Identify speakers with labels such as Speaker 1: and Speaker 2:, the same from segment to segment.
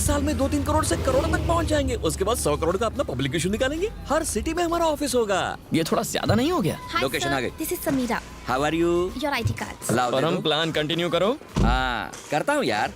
Speaker 1: साल में 2-3 करोड़ से करोड़ तक पहुंच जाएंगे। उसके बाद 100 करोड़ का अपना पब्लिक इशू निकालेंगे। हर सिटी में हमारा ऑफिस होगा।
Speaker 2: ये थोड़ा ज्यादा नहीं हो गया?
Speaker 1: लोकेशन आ गई।
Speaker 3: This is Sameera.
Speaker 1: How are you?
Speaker 3: Your ID cards.
Speaker 1: लाओ दे
Speaker 2: और हम
Speaker 1: दो।
Speaker 2: प्लान कंटिन्यू करो।
Speaker 1: हाँ करता हूँ यार।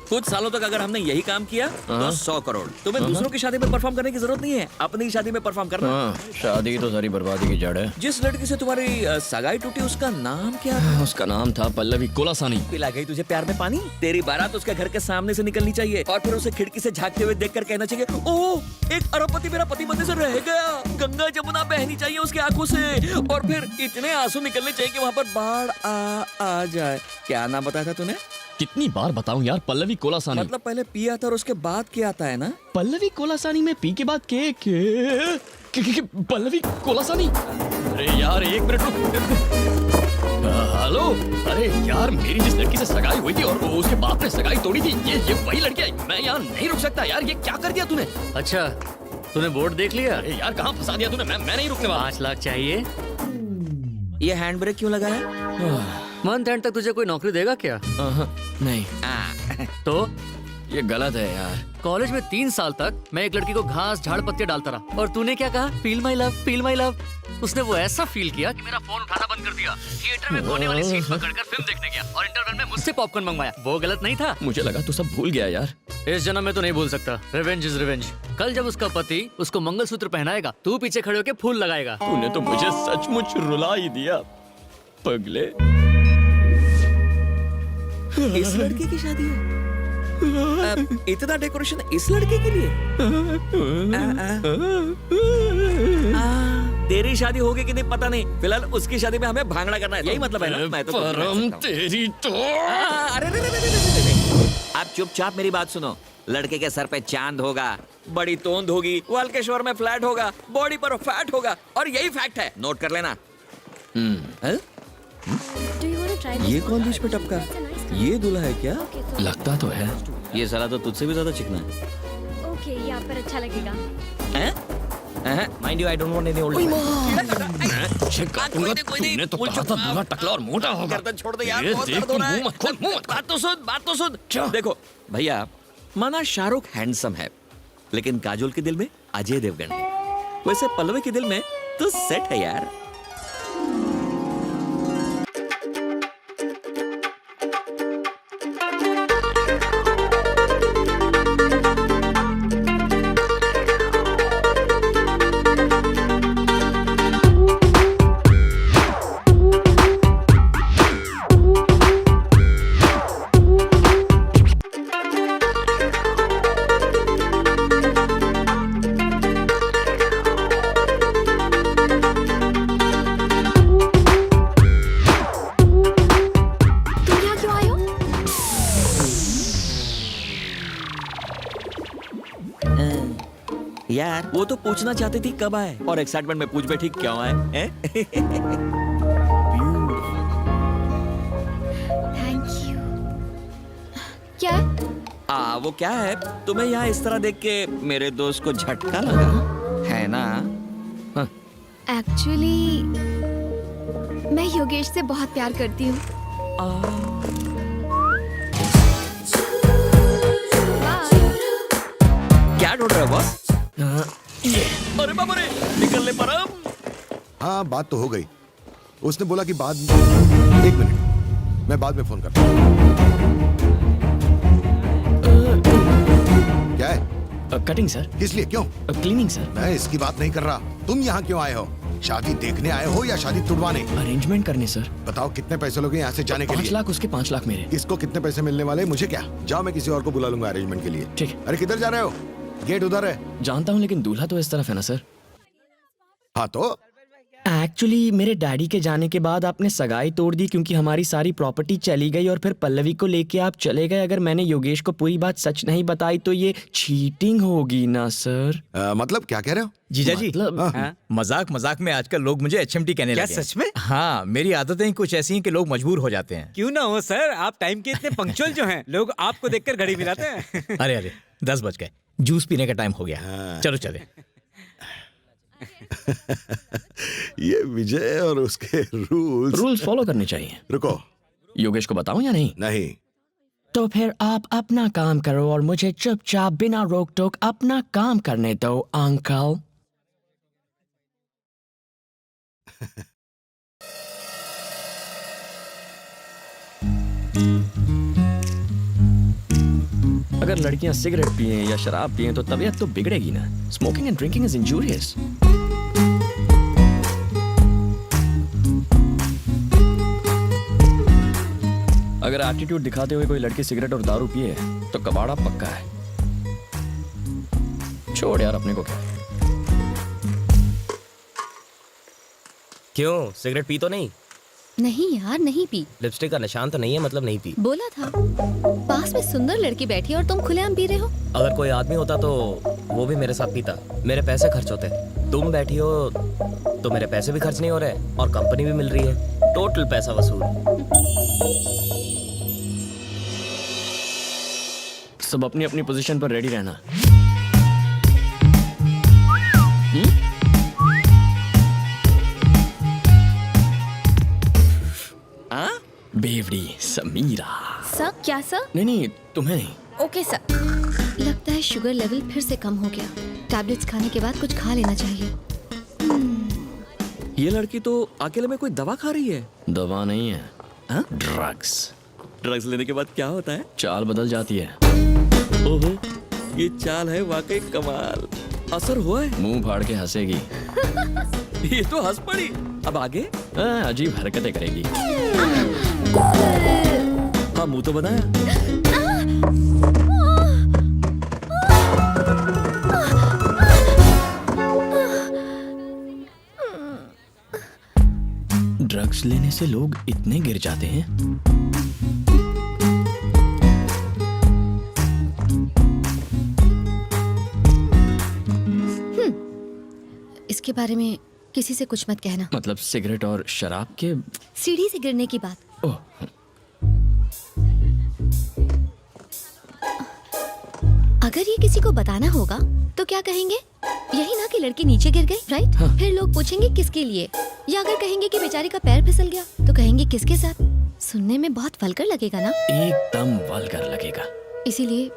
Speaker 1: कुछ सालों तक अगर हमने यही काम किया तो 100 करोड़। तुम्हें दूसरों की शादी में परफॉर्म करने की जरूरत नहीं है, अपनी शादी में परफॉर्म करना।
Speaker 2: शादी की तो सारी बर्बादी की जड़ है।
Speaker 1: जिस लड़की से तुम्हारी सगाई टूटी उसका नाम क्या था?
Speaker 2: उसका नाम था पल्लवी कोलासानी।
Speaker 1: पिला गई तुझे प्यार में पानी? तेरी बारात उसके घर के सामने से निकलनी चाहिए और फिर उसे खिड़की से झांकते हुए देखकर कहना चाहिए, ओह एक अरबपति मेरा पति बनने से रह गया। गंगा जमुना बहनी चाहिए उसकी आंखों से और फिर इतने आंसू निकलने चाहिए कि वहाँ पर बाढ़ आ जाए। क्या नाम बताया था तूने?
Speaker 2: कितनी बार बताऊं यार, पल्लवी कोलासानी।
Speaker 1: मतलब पहले पी आता और उसके बाद क्या आता है ना?
Speaker 2: पल्लवी कोलासानी में पी के बाद पल्लवी कोलासानी। अरे यार एक मिनट रुक। हेलो, अरे यार मेरी जिस लड़की से सगाई हुई थी और वो उसके बाप ने सगाई तोड़ी थी, ये वही लड़की है। मैं यहाँ नहीं रुक सकता यार, ये क्या कर दिया तूने?
Speaker 4: अच्छा तूने बोर्ड देख लिया?
Speaker 2: अरे यार कहाँ फंसा दिया तूने? मैं नहीं रुकने वाला।
Speaker 4: 5 लाख चाहिए।
Speaker 1: ये हैंड ब्रेक क्यों लगाया?
Speaker 4: मंथ एंड तक तुझे कोई नौकरी देगा क्या?
Speaker 2: नहीं,
Speaker 4: तो
Speaker 2: ये गलत है यार।
Speaker 4: कॉलेज में 3 साल तक मैं एक लड़की को घास झाड़ पत्ते डालता रहा और तूने क्या कहा? Feel my love, feel my love. उसने वो ऐसा फील किया कि मेरा फोन उठाना बंद कर दिया, थिएटर में कोने वाली सीट पकड़कर फिल्म देखने गया और इंटरवल में मुझसे पॉपकॉर्न मंगवाया। वो गलत नहीं था?
Speaker 2: मुझे लगा तू सब भूल गया यार।
Speaker 4: इस जन्म में तो नहीं भूल सकता। Revenge is revenge. कल जब उसका पति उसको मंगलसूत्र पहनाएगा, तू पीछे खड़े होकर फूल लगाएगा।
Speaker 2: तूने तो मुझे सचमुच रुला ही दिया पगले।
Speaker 1: इस लड़के की शादी है? इतना डेकोरेशन इस लड़के के लिए? तेरी शादी होगी कि नहीं पता नहीं, फिलहाल उसकी शादी में हमें भांगड़ा करना है, यही मतलब है ना? मैं तो
Speaker 2: परम तेरी तो।
Speaker 1: अरे आप चुपचाप मेरी बात सुनो। लड़के के सर पे चांद होगा, बड़ी तोंद होगी, वाल्केश्वर में फ्लैट होगा, बॉडी पर फैट होगा और यही फैक्ट है, नोट कर लेना। ये कौन बीच में टपका? ये दूल्हा है क्या?
Speaker 2: लगता तो है।
Speaker 1: ये साला तो तुझसे भी ज्यादा चिकना है।
Speaker 3: ओके, यहाँ पर अच्छा लगेगा।
Speaker 1: Mind you, I don't want any old
Speaker 2: check करूंगा। तूने तो कहा था दूल्हा टकला और मोटा होगा।
Speaker 1: गर्दन छोड़ दे यार,
Speaker 2: ये
Speaker 1: बहुत
Speaker 2: देख
Speaker 1: दर्द हो
Speaker 2: तू
Speaker 1: रहा है।
Speaker 2: मुंह मत खोल, मुंह मत खोल।
Speaker 1: बात तो सुन। देखो भैया, माना शाहरुख हैंडसम है, लेकिन काजोल के दिल में अजय देवगन है। वैसे पल्लवी के दिल में तो सेट है यार। यार वो तो पूछना चाहती थी कब आए, और एक्साइटमेंट में पूछ बैठी क्यों आए हैं?
Speaker 3: Thank you. क्या है?
Speaker 1: वो क्या है, तुम्हें यहाँ इस तरह देख के मेरे दोस्त को झटका लगा है ना?
Speaker 3: एक्चुअली मैं योगेश से बहुत प्यार करती हूँ।
Speaker 1: क्या ढूंढ रहे हो बॉस? अरे बाबा रे, निकल ले परम।
Speaker 5: हाँ बात तो हो गई। उसने बोला कि बाद 1 मिनट, मैं बाद में फोन करता हूँ। क्या है?
Speaker 2: Cutting sir.
Speaker 5: किस लिए, क्यों?
Speaker 2: Cleaning sir.
Speaker 5: मैं इसकी बात नहीं कर रहा। तुम यहाँ क्यों आए हो? शादी देखने आए हो या शादी तुड़वाने?
Speaker 2: अरेंजमेंट करने सर।
Speaker 5: बताओ कितने पैसे लोगे यहाँ से जाने के लिए?
Speaker 2: 5 लाख उसके, 5 लाख मेरे।
Speaker 5: किसको कितने पैसे मिलने वाले, मुझे क्या? जाओ, मैं किसी और को बुला लूंगा अरेंजमेंट के लिए।
Speaker 2: ठीक।
Speaker 5: अरे किधर जा रहे हो? गेट उधर है।
Speaker 2: जानता हूँ, लेकिन दूल्हा तो इस तरफ है ना सर।
Speaker 5: हाँ तो
Speaker 2: एक्चुअली मेरे डैडी के जाने के बाद आपने सगाई तोड़ दी, क्योंकि हमारी सारी प्रॉपर्टी चली गई और फिर पल्लवी को लेके आप चले गए। अगर मैंने योगेश को पूरी बात सच नहीं बताई तो ये चीटिंग होगी ना सर?
Speaker 5: मतलब क्या कह रहे हो?
Speaker 6: जीजा जी,
Speaker 2: मतलब
Speaker 6: मजाक मजाक में आजकल लोग मुझे HMT कहने लगे।
Speaker 7: क्या सच में?
Speaker 6: हाँ, मेरी आदतें कुछ ऐसी हैं कि लोग मजबूर हो जाते हैं।
Speaker 7: क्यों ना हो सर, आप टाइम के इतने पंक्चुअल जो हैं, लोग आपको देखकर घड़ी मिलाते हैं।
Speaker 6: अरे 10 बज गए, जूस पीने का टाइम हो गया। चलो चले।
Speaker 5: ये विजय और उसके रूल्स
Speaker 2: फॉलो करने चाहिए।
Speaker 5: रुको,
Speaker 2: योगेश को बताऊं या नहीं?
Speaker 5: नहीं।
Speaker 2: तो फिर आप अपना काम करो और मुझे चुपचाप बिना रोक टोक अपना काम करने दो अंकल। अगर लड़कियां सिगरेट पिए या शराब पिए तो तबीयत तो बिगड़ेगी ना। Smoking and drinking is injurious. अगर एटीट्यूड दिखाते हुए कोई लड़की सिगरेट और दारू पिए तो कबाड़ा पक्का है। छोड़ यार, अपने को क्या।
Speaker 8: क्यों, सिगरेट पी तो नहीं?
Speaker 9: नहीं यार, नहीं पी।
Speaker 8: लिपस्टिक का निशान तो नहीं है, मतलब नहीं पी।
Speaker 9: बोला था। पास में सुंदर लड़की बैठी है और तुम खुलेआम पी रहे हो।
Speaker 8: अगर कोई आदमी होता तो वो भी मेरे साथ पीता, मेरे पैसे खर्च होते। तुम बैठी हो तो मेरे पैसे भी खर्च नहीं हो रहे और कंपनी भी मिल रही है, टोटल पैसा वसूल।
Speaker 2: सब अपनी अपनी पोजीशन पर रेडी रहना। बेवड़ी समीरा।
Speaker 9: सर क्या सर?
Speaker 2: नहीं तुम्हें नहीं।
Speaker 9: Okay sir. लगता है शुगर लेवल फिर से कम हो गया। टैबलेट्स खाने के बाद कुछ खा लेना चाहिए।
Speaker 1: ये लड़की तो अकेले में कोई दवा खा रही है।
Speaker 2: दवा नहीं है, ड्रग्स।
Speaker 1: ड्रग्स लेने के बाद क्या होता है?
Speaker 2: चाल बदल जाती है।
Speaker 1: ओहो, ये चाल है वाकई कमाल। असर हुआ है?
Speaker 2: मुंह फाड़ के हंसेगी।
Speaker 1: ये तो हंस पड़ी। अब आगे?
Speaker 2: अजीब हरकतें करेगी।
Speaker 1: हाँ, मुंह तो बनाया।
Speaker 2: ड्रग्स लेने से लोग इतने गिर जाते हैं।
Speaker 9: इसके बारे में किसी से कुछ मत कहना।
Speaker 2: मतलब सिगरेट और शराब के?
Speaker 9: सीढ़ी से गिरने की बात।
Speaker 2: ओह,
Speaker 9: अगर ये किसी को बताना होगा तो क्या कहेंगे? यही ना कि लड़की नीचे गिर गई, राइट?
Speaker 2: हाँ।
Speaker 9: फिर लोग पूछेंगे किसके लिए, या अगर कहेंगे कि बेचारी का पैर फिसल गया तो कहेंगे किसके साथ। सुनने में बहुत वल्गर लगेगा ना?
Speaker 2: एकदम वल्गर लगेगा।
Speaker 9: इसीलिए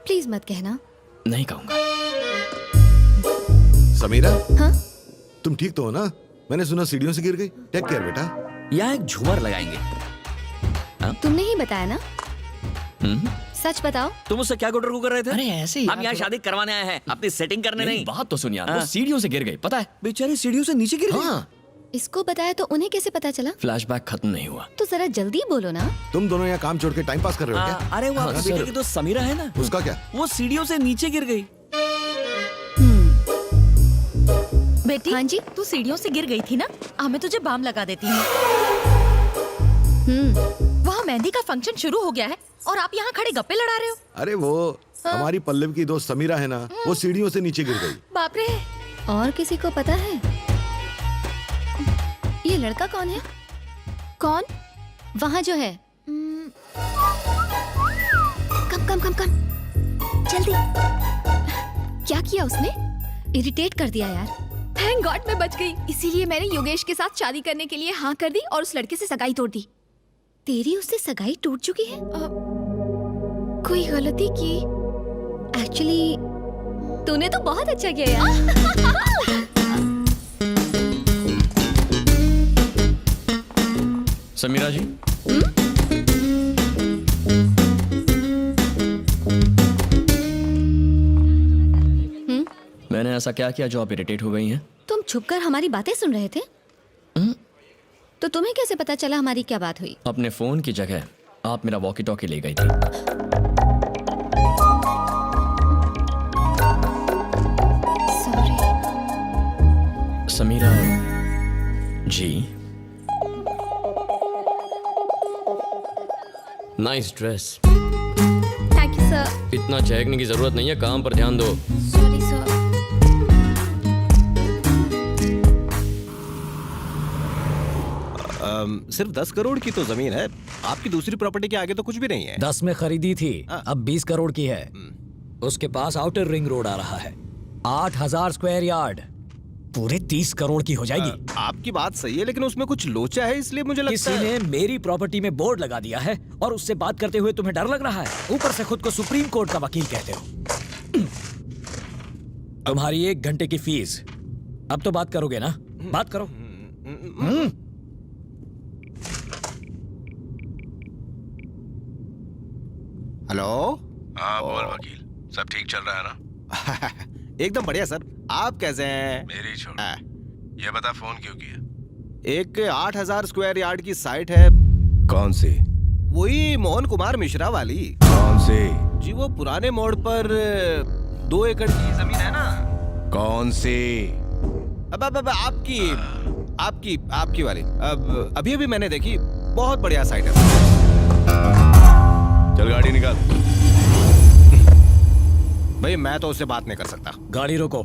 Speaker 9: प्लीज मत कहना।
Speaker 2: नहीं कहूंगा।
Speaker 5: समीरा,
Speaker 9: हाँ?
Speaker 5: तुम ठीक तो हो ना? मैंने सुना सीढ़ियों से गिर गई। टेक केयर बेटा।
Speaker 1: यहाँ एक झूमर लगाएंगे।
Speaker 9: तुमने ही बताया ना? सच बताओ।
Speaker 1: तुम उससे क्या गुटर कर रहे थे?
Speaker 2: अरे ऐसे ही
Speaker 1: हम यहाँ शादी करवाने आए हैं, अपनी सेटिंग करने नहीं।
Speaker 2: बात तो सुन यार,
Speaker 1: हाँ।
Speaker 2: वो सीढ़ियों से गिर गई, पता है?
Speaker 1: बेचारी सीढ़ियों से नीचे गिर गई।
Speaker 2: हाँ।
Speaker 9: इसको बताया तो उन्हें कैसे पता चला?
Speaker 2: फ्लैशबैक खत्म नहीं हुआ।
Speaker 9: तो जरा जल्दी बोलो ना।
Speaker 5: तुम दोनों यहाँ काम छोड़ के टाइम पास कर रहे हो क्या?
Speaker 1: अरे वो आपकी बेटे की तो समीरा है ना,
Speaker 5: उसका क्या?
Speaker 1: वो सीढ़ियों से नीचे गिर गई।
Speaker 10: बेटी,
Speaker 9: हाँ जी?
Speaker 10: तू सीढ़ियों से गिर गई थी ना? मैं तुझे बाम लगा देती हूँ। वहाँ मेहंदी का फंक्शन शुरू हो गया है और आप यहाँ खड़े गप्पे लड़ा रहे हो।
Speaker 5: अरे वो हमारी पल्लवी की दोस्त समीरा है ना, वो सीढ़ियों से नीचे गिर गई।
Speaker 10: बाप रे।
Speaker 9: और किसी को पता है ये लड़का कौन है?
Speaker 3: कौन?
Speaker 9: वहाँ जो है। कम कम कम कम, जल्दी।
Speaker 3: क्या किया उसने?
Speaker 9: इरिटेट कर दिया यार।
Speaker 3: थैंक गॉड मैं बच गई। इसीलिए मैंने योगेश के साथ शादी करने के लिए हाँ कर दी और उस लड़के से सगाई तोड़ दी।
Speaker 9: तेरी उससे सगाई टूट चुकी है?
Speaker 3: कोई गलती की?
Speaker 9: एक्चुअली तूने तो बहुत अच्छा किया यार।
Speaker 2: समीरा जी, मैंने ऐसा क्या किया जो आप इरिटेट हो गई हैं?
Speaker 9: तुम छुपकर हमारी बातें सुन रहे थे? तो तुम्हें कैसे पता चला हमारी क्या बात हुई?
Speaker 2: अपने फोन की जगह आप मेरा वॉकी टॉकी ले गई थी।
Speaker 3: Sorry.
Speaker 2: Sameera ji, nice dress.
Speaker 3: Thank you sir.
Speaker 2: इतना चहकने की जरूरत नहीं है, काम पर ध्यान दो।
Speaker 3: Sorry sir.
Speaker 11: सिर्फ 10 करोड़ की तो जमीन है, आपकी दूसरी प्रॉपर्टी के आगे तो कुछ भी नहीं है।
Speaker 6: 10 में खरीदी थी, अब 20 करोड़ की है। उसके पास आउटर रिंग रोड आ रहा है, 8000 स्क्वायर यार्ड, पूरे 30 करोड़ की हो जाएगी।
Speaker 11: आपकी बात सही है, लेकिन उसमें कुछ लोचा है, इसलिए मुझे लगता
Speaker 6: किसी
Speaker 11: है
Speaker 6: ने मेरी प्रॉपर्टी में बोर्ड लगा दिया है और उससे बात करते हुए तुम्हें डर लग रहा है। ऊपर से खुद को सुप्रीम कोर्ट का वकील कहते हो। तुम्हारी 1 घंटे की फीस। अब तो बात करोगे ना? बात करो।
Speaker 11: हेलो।
Speaker 5: हाँ बोल वकील, सब ठीक चल रहा है ना?
Speaker 11: एकदम बढ़िया सर, आप कैसे हैं?
Speaker 5: मेरी छोड़।
Speaker 11: हाँ।
Speaker 5: ये बता फोन क्यों किया?
Speaker 11: एक 8000 स्क्वायर यार्ड की साइट है।
Speaker 5: कौन सी?
Speaker 11: वही मोहन कुमार मिश्रा वाली।
Speaker 5: कौन सी?
Speaker 11: जी वो पुराने मोड़ पर 2 एकड़ की जमीन है ना।
Speaker 5: कौन सी?
Speaker 11: अब आपकी वाली। अब अभी मैंने देखी, बहुत बढ़िया साइट है।
Speaker 5: चल गाड़ी निकाल।
Speaker 11: भाई मैं तो उससे बात नहीं कर सकता।
Speaker 6: गाड़ी रोको।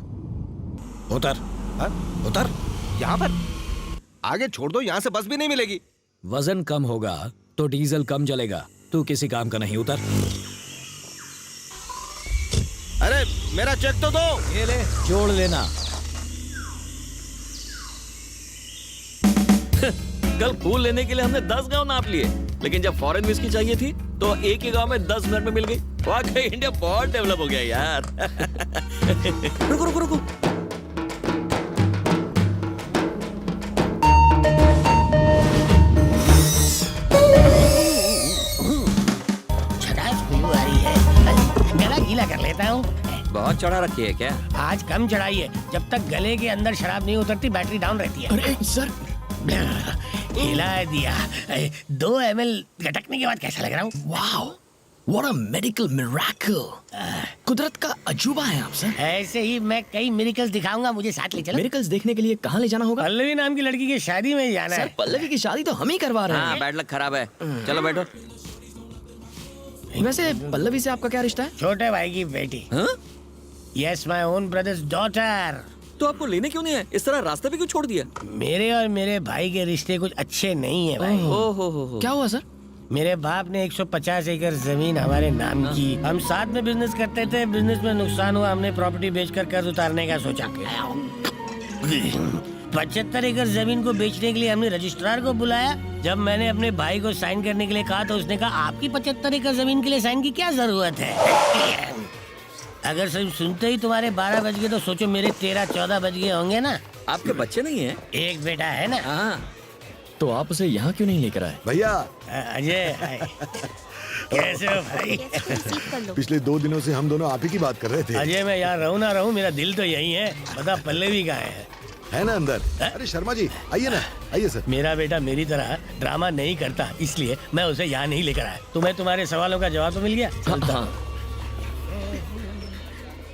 Speaker 6: उतर।
Speaker 11: हाँ?
Speaker 6: उतर।
Speaker 11: यहाँ पर आगे छोड़ दो, यहाँ से बस भी नहीं मिलेगी।
Speaker 6: वजन कम होगा तो डीजल कम जलेगा। तू किसी काम का नहीं। उतर।
Speaker 11: अरे मेरा चेक तो दो।
Speaker 6: ये ले, जोड़ लेना।
Speaker 1: कल फूल लेने के लिए हमने 10 गांव नाप लिए, लेकिन जब फॉरेन विस्की चाहिए थी तो एक ही गांव में 10 मिनट में मिल गई। वाकई इंडिया बहुत डेवलप हो गया यार। रुको रुको रुको।
Speaker 12: आ रही है, गला गीला कर लेता हूँ।
Speaker 1: बहुत चढ़ा रखी है क्या?
Speaker 12: आज कम चढ़ाई है, जब तक गले के अंदर शराब नहीं उतरती बैटरी डाउन रहती है।
Speaker 2: अरे सर,
Speaker 12: हिला दिया। 2 ml गटकने के बाद कैसा लग रहा हूँ?
Speaker 2: Wow, what a medical miracle. कुदरत का अजूबा है आप सर।
Speaker 12: ऐसे ही मैं कई मिरेकल्स दिखाऊंगा, मुझे साथ ले चलो।
Speaker 2: मिरेकल्स देखने के लिए कहाँ ले जाना होगा?
Speaker 12: पल्लवी नाम की लड़की की शादी में जाना
Speaker 2: सर
Speaker 12: है।
Speaker 2: पल्लवी की शादी तो हम ही करवा रहे
Speaker 1: हाँ,
Speaker 2: हैं।
Speaker 1: बैड लक खराब है। चलो बैठो।
Speaker 2: वैसे पल्लवी से आपका क्या रिश्ता है?
Speaker 12: छोटे भाई की बेटी।
Speaker 1: हाँ?
Speaker 12: Yes, my own brothers daughter.
Speaker 1: तो आपको लेने क्यों नहीं है? इस तरह रास्ते पे क्यों छोड़ दिया?
Speaker 12: मेरे और मेरे भाई के रिश्ते कुछ अच्छे नहीं है भाई।
Speaker 1: ओ हो।
Speaker 2: क्या हुआ सर?
Speaker 12: मेरे बाप ने 150 एकड़ जमीन हमारे नाम की। हम साथ में बिजनेस करते थे, बिजनेस में नुकसान हुआ, हमने प्रॉपर्टी बेचकर कर्ज उतारने का सोचा। 75 एकड़ जमीन को बेचने के लिए हमने रजिस्ट्रार को बुलाया। जब मैंने अपने भाई को साइन करने के लिए कहा तो उसने कहा आपकी 75 एकड़ जमीन के लिए साइन की क्या जरूरत है? अगर सिर्फ सुनते ही तुम्हारे 12 बज गए तो सोचो मेरे 13-14 बज गए होंगे ना।
Speaker 1: आपके बच्चे नहीं है?
Speaker 12: एक बेटा है ना।
Speaker 1: हाँ।
Speaker 2: तो आप उसे यहाँ क्यों नहीं लेकर आए?
Speaker 5: भैया
Speaker 12: अजय, कैसे हो भाई?
Speaker 5: पिछले 2 दिनों से हम दोनों आप ही की बात कर रहे थे।
Speaker 12: अजय मैं यहाँ रहूँ ना रहूँ, मेरा दिल तो यही है। बता पल्लवी कहाँ है
Speaker 5: ना अंदर? अरे शर्मा जी आइए ना, आइए सर।
Speaker 12: मेरा बेटा मेरी तरह ड्रामा नहीं करता, इसलिए मैं उसे यहाँ नहीं लेकर आया। तुम्हें तुम्हारे सवालों का जवाब तो मिल गया?
Speaker 2: हाँ।